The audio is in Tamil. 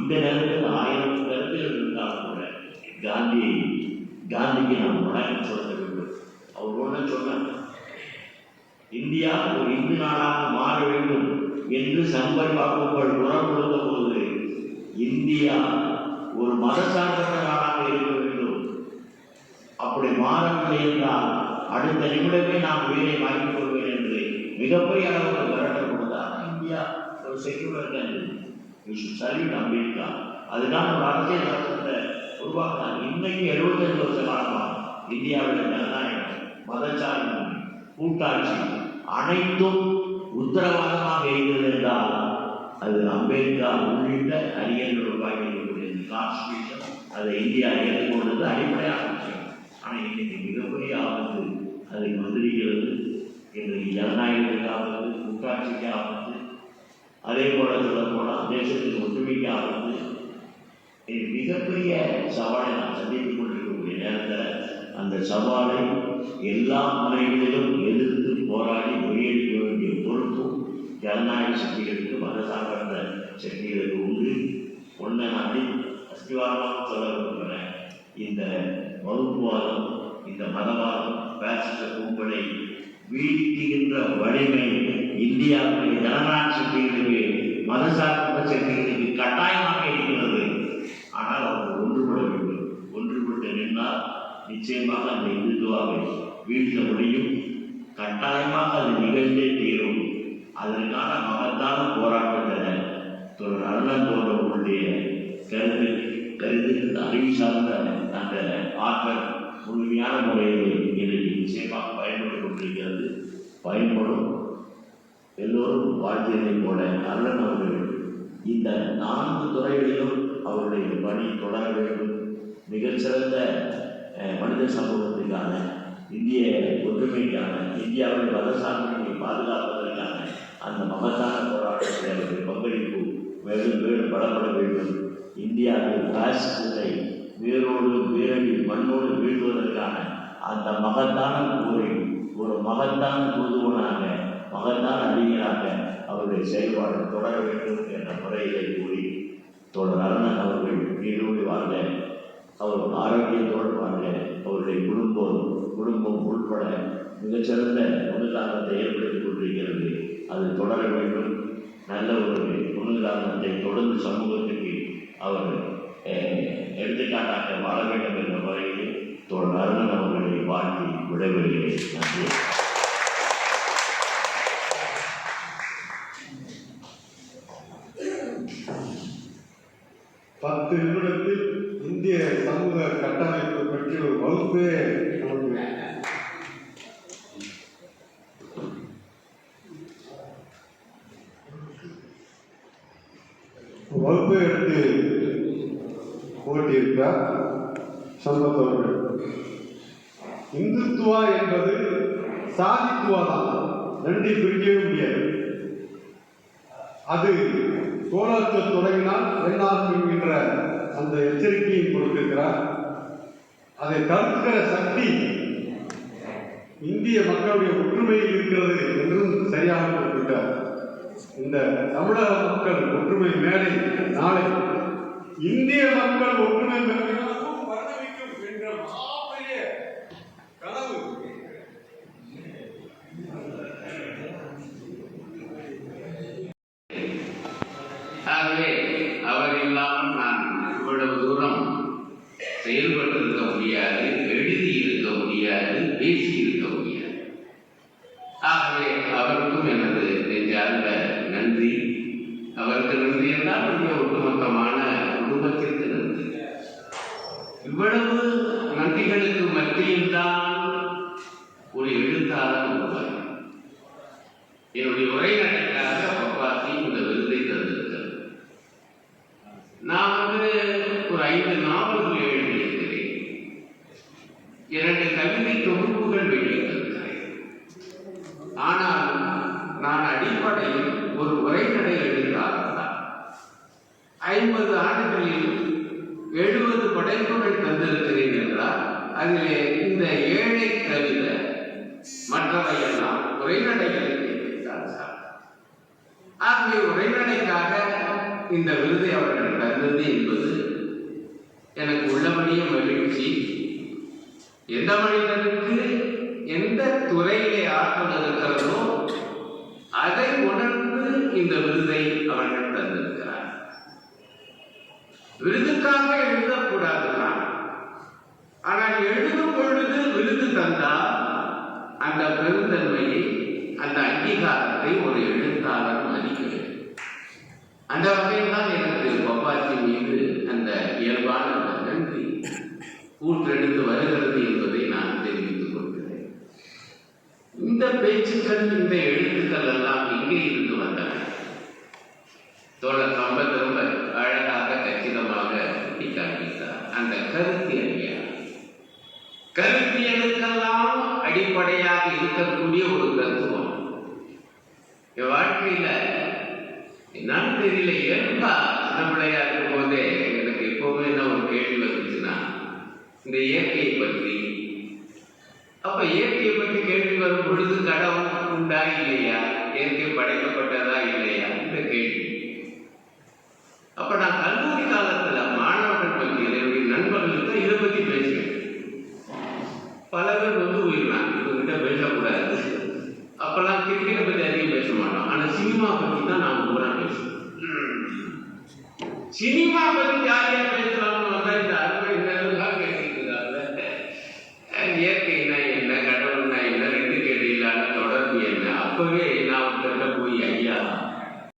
இந்த நேரத்தில் 1000 கருத்துகள் இருந்தாலும் கூட காந்திக்கு நாம் வணக்கம் சொல்ல வேண்டும். அவர் ஒன்று சொன்னார், இந்தியா ஒரு இந்து நாடாக மாற வேண்டும் என்று சம்பர் பாபுக்கள் குரல் கொடுத்த போது இந்தியா ஒரு மதசார்பற்ற நாடாக இருக்க வேண்டும், அப்படி மாறவில்லை என்றால் அடுத்த நிமிடமே நான் உயிரை மாற்றிக் கொள்வேன் என்று மிகப்பெரிய அளவுக்கு மிரட்டல் கொடுத்தார். இந்தியா ஒரு செக்யூலர் கண்ட்ரி, அமெரிக்கா அதுதான் ஒரு அரசியல் சட்டத்தை உருவாக்கினார். இன்னைக்கு 75 வருஷ காலமாக இந்தியாவில் ஜனநாயகம், மதச்சார்பு, கூட்டாட்சி அனைத்தும் உத்தரவாதமாக இருக்கிறது என்றால் அது அம்பேத்கா உள்ளிட்ட அறிஞர்கள் உருவாக்கியிருக்கக்கூடிய கான்ஸ்டியூஷன் அதை இந்தியா ஏற்றுக்கொண்டது அடிப்படையான விஷயம். ஆனால் இன்னைக்கு மிகப்பெரிய ஆபத்து அதை வந்திருக்கிறது. இன்றைக்கு ஜனநாயகத்துக்கு ஆபத்து, கூட்டாட்சிக்கு ஆபத்து, அதே போல சொல்ல போனால் தேசத்தின் ஒற்றுமைக்கு ஆபத்து. மிகப்பெரிய சவாலை நாம் சந்தித்துக் கொண்டிருக்கக்கூடிய நேரத்தில் அந்த சவாலை எல்லா முறைகளிலும் எதிர்த்து போராடி முறியடிக்க வேண்டிய பொறுப்பும் ஜனநாயக சக்திகளுக்கு, மதசார்பற்ற சக்திகளுக்கு உண்டு. ஒன்றை நான் அஸ்திவாரமாக சொல்ல விரும்புகிறேன். இந்த வகுப்புவாதம், இந்த மதவாதம், பேசிச கும்பலை வீழ்த்துகின்ற வலிமை இந்தியாவுடைய ஜனநாயக சக்திகளுக்கு, மதசார்பற்ற சக்திகளுக்கு கட்டாயமாக இருக்கிறது. ஆனால் அவர்கள் ஒன்றுபட வேண்டும். ஒன்றுபட்டு நின்றால் நிச்சயமாக அந்த இந்துத்துவாவை வீழ்த்த முடியும். கட்டாயமாக அது நிகழ்ந்தே தீரும். அதற்கான மகத்தான போராட்டத்தை அருணன் போன்றவர்களுடைய கருத்து அறிவு சார்ந்த அந்த ஆற்றல் முழுமையான முறையில் இன்றைக்கு நிச்சயமாக பயன்பட்டுக் கொண்டிருக்கிறது. பயன்படும். எல்லோரும் வாழ்க்கையை போல அருணன் அவர்கள் இந்த 4 துறைகளிலும் அவருடைய பணி தொடர வேண்டும். மிகச்சிறந்த மனித சமூகத்திற்கான, இந்திய ஒற்றுமைக்கான, இந்தியாவின் மதசார்பை பாதுகாப்பதற்கான அந்த மகத்தான போராட்டத்தில் அவருடைய பங்களிப்பு மேலும் பலப்பட வேண்டும். இந்தியாவில் பாசிசத்தை வேரோடு வேரடி மண்ணோடு வீழ்வதற்கான அந்த மகத்தான போரை ஒரு மகத்தான தூதுவனாக, மகத்தான அறிஞராக அவருடைய செயல்பாடு தொடர வேண்டும் என்ற முறையிலே கூறி தோழர் அருணன் அவர்கள் நீடூழி வாழ்க, அவர் ஆரோக்கியத்தோடு வாழ்க, அவருடைய குடும்பம் உட்பட மிகச்சிறந்த முன்னுதாரணத்தை ஏற்படுத்திக் கொண்டிருக்கிறது. அது தொடர வேண்டும். நல்ல ஒரு முன்னுதாரணத்தை தொடர்ந்து சமூகத்துக்கு அவர் எடுத்துக்காட்டாக வாழ வேண்டும் என்ற முறையில் தோழர் அருணன் அவர்களை வாழ்த்தி விடைபெறுகிறேன். நன்றி. பத்து நிமிடத்தில் இந்திய சமூக கட்டமைப்பு பற்றி ஒரு வகுப்பே எடுத்து போட்டியிருக்கிறார் சம்பத் அவர்கள். இந்துத்துவா என்பது சாதித்துவா தான், ரெண்டை பிரிக்கவே முடியாது. அது கோலாச்சல் தொடங்கினால் என்னாகும் என்கின்ற அந்த எச்சரிக்கையை கொடுத்திருக்கிறார். அதை தடுக்கிற சக்தி இந்திய மக்களுடைய ஒற்றுமையில் இருக்கிறது என்றும் சரியாக கொடுத்திருக்கிறார். இந்த தமிழக மக்கள் ஒற்றுமை மேடை நாளை இந்திய மக்கள் ஒற்றுமை வர்ணமிக்கும் என்ற மாபெரிய கனவு ஆகவே அவர் இல்லாமல் நான் இவ்வளவு தூரம் செயல்பட்டிருக்க முடியாது, எழுதி இருக்க முடியாது, பேசி இருக்க முடியாது. ஆகவே அவருக்கும் எனது நெஞ்சார்ந்த நன்றி. அவருக்கு நன்றி என்றால் நம்முடைய ஒட்டுமொத்தமான குடும்பத்திற்கு நன்றி. இவ்வளவு நன்றிகளுக்கு மத்தியில் தான் ஒரு எழுத்தாளர் உருவாய் என்னுடைய உரைநடைக்காக பப்பாசி இந்த விருதை தந்திருக்கிறது. நான் ஒரு 5 நாவல்கள் எழுதியிருக்கிறேன், 2 கவிதை தொகுப்புகள் வெளியிட்டிருக்கிறேன். ஆனால் நான் அடிப்படையில் ஒரு உரைநடை எழுத்தாளர். 50 ஆண்டுகளில் 70 படைப்புகள் தந்திருக்கிறேன் என்றால் அதிலே இந்த 7 தவிர மற்றவையெல்லாம் உரைநடைகளுக்கு. ஆகவே உரைநடைக்காக இந்த விருதை அவர்கள் தந்தது என்பது எனக்கு உள்ளபடியே மகிழ்ச்சி. எந்த மனிதனுக்கு எந்த துறையிலே ஆற்றல் இருக்கிறதோ அதை உணர்ந்து இந்த விருதை அவர்கள் தந்திருக்கிறார். விருதுக்காக எழுதக்கூடாதுதான், ஆனால் எழுதும் பொழுது விருது தந்தால் அந்த பெருந்தன்மையை, அந்த அங்கீகாரத்தை ஒரு எழுத்தாளர் மதிக்க வேண்டும். அந்த வகையில் தான் எனக்கு பப்பாச்சி மீது அந்த இயல்பான நன்றி ஊற்றெடுத்து வருகிறது என்பதை நான் தெரிவித்துக் கொள்கிறேன். இந்த பேச்சுக்கள், இந்த எழுத்துக்கள் எல்லாம் எங்கே இருந்து வந்தன? தோழர் ரொம்ப அழகாக கச்சிதமாக சுட்டிக்காட்டினார். அந்த கருத்தியலுக்கெல்லாம் அடிப்படையாக இருக்கக்கூடிய ஒரு தத்துவம் என் வாழ்க்கையில என்னன்னு தெரியல, ஏன்பா சின்ன பிள்ளையா இருக்கும் போதே எனக்கு எப்பவுமே என்ன ஒரு கேள்வி வந்துச்சுன்னா இந்த இயற்கையை பற்றி. அப்ப இயற்கையை பற்றி கேள்வி வரும் பொழுது கடவுள் உண்டா இல்லையா, இயற்கை படைக்கப்பட்டதா இல்லையா இந்த கேள்வி. அப்ப நான் கல்லூரி காலத்துல மாணவர்கள் பற்றியில் என்னுடைய நண்பர்களுக்கு இதை பற்றி பேசுவேன். பல பேர் வந்து உயிர்னாங்க, இவங்கிட்ட பேசக்கூடாது. அப்பெல்லாம் கிரிக்கெட்டை பற்றி அதிகம் பேச மாட்டோம், ஆனா சினிமா பற்றி தான் நான் பூரா பேசுவேன். சினிமா பற்றி ஜாலியாக பேச